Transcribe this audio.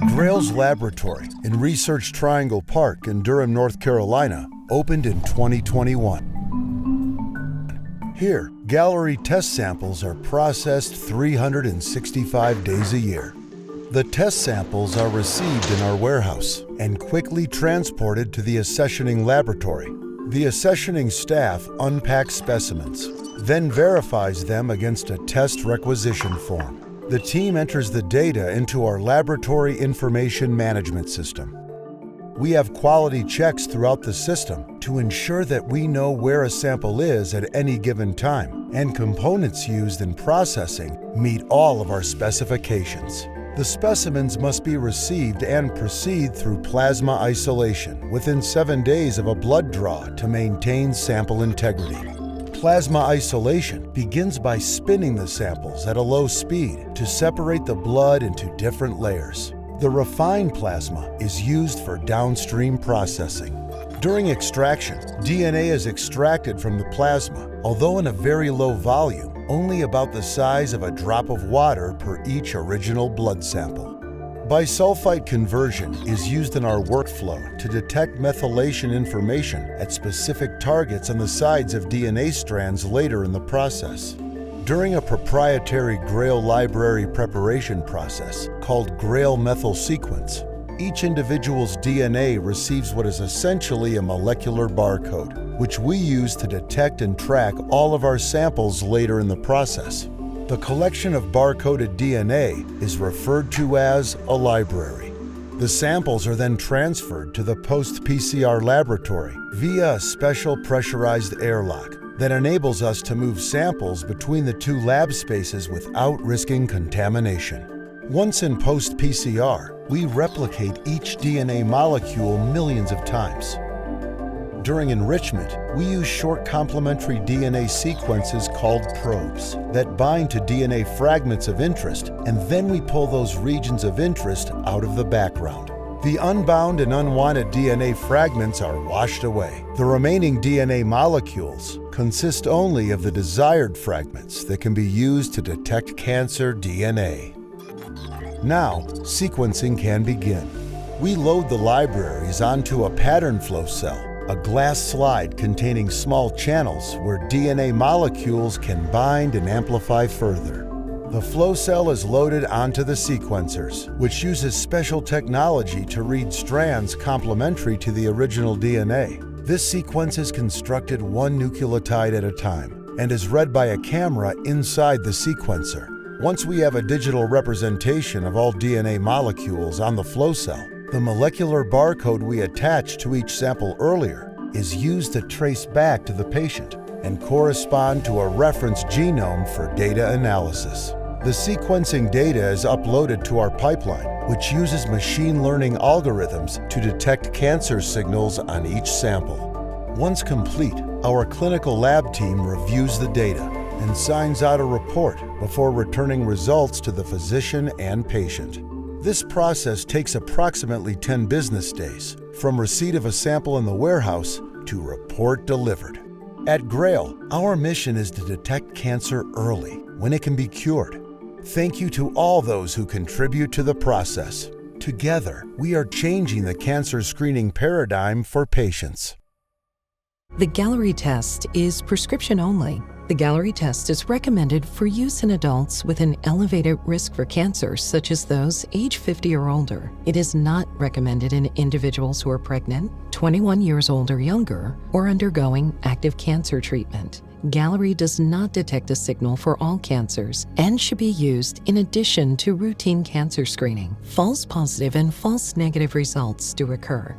Grail's laboratory in Research Triangle Park in Durham, North Carolina, opened in 2021. Here, Gallery test samples are processed 365 days a year. The test samples are received in our warehouse and quickly transported to the accessioning laboratory. The accessioning staff unpacks specimens, then verifies them against a test requisition form. The team enters the data into our laboratory information management system. We have quality checks throughout the system to ensure that we know where a sample is at any given time, and components used in processing meet all of our specifications. The specimens must be received and proceed through plasma isolation within 7 days of a blood draw to maintain sample integrity. Plasma isolation begins by spinning the samples at a low speed to separate the blood into different layers. The refined plasma is used for downstream processing. During extraction, DNA is extracted from the plasma, although in a very low volume, only about the size of a drop of water per each original blood sample. Bisulfite conversion is used in our workflow to detect methylation information at specific targets on the sides of DNA strands later in the process. During a proprietary Grail library preparation process called Grail methyl sequence, each individual's DNA receives what is essentially a molecular barcode, which we use to detect and track all of our samples later in the process. The collection of barcoded DNA is referred to as a library. The samples are then transferred to the post-PCR laboratory via a special pressurized airlock that enables us to move samples between the two lab spaces without risking contamination. Once in post-PCR, we replicate each DNA molecule millions of times. During enrichment, we use short complementary DNA sequences called probes that bind to DNA fragments of interest, and then we pull those regions of interest out of the background. The unbound and unwanted DNA fragments are washed away. The remaining DNA molecules consist only of the desired fragments that can be used to detect cancer DNA. Now, sequencing can begin. We load the libraries onto a pattern flow cell, a glass slide containing small channels where DNA molecules can bind and amplify further. The flow cell is loaded onto the sequencers, which uses special technology to read strands complementary to the original DNA. This sequence is constructed one nucleotide at a time and is read by a camera inside the sequencer. Once we have a digital representation of all DNA molecules on the flow cell, the molecular barcode we attached to each sample earlier is used to trace back to the patient and correspond to a reference genome for data analysis. The sequencing data is uploaded to our pipeline, which uses machine learning algorithms to detect cancer signals on each sample. Once complete, our clinical lab team reviews the data and signs out a report before returning results to the physician and patient. This process takes approximately 10 business days, from receipt of a sample in the warehouse to report delivered. At Grail, our mission is to detect cancer early, when it can be cured. Thank you to all those who contribute to the process. Together, we are changing the cancer screening paradigm for patients. The Gallery test is prescription only. The Gallery test is recommended for use in adults with an elevated risk for cancer, such as those age 50 or older. It is not recommended in individuals who are pregnant, 21 years old or younger, or undergoing active cancer treatment. Gallery does not detect a signal for all cancers and should be used in addition to routine cancer screening. False positive and false negative results do occur.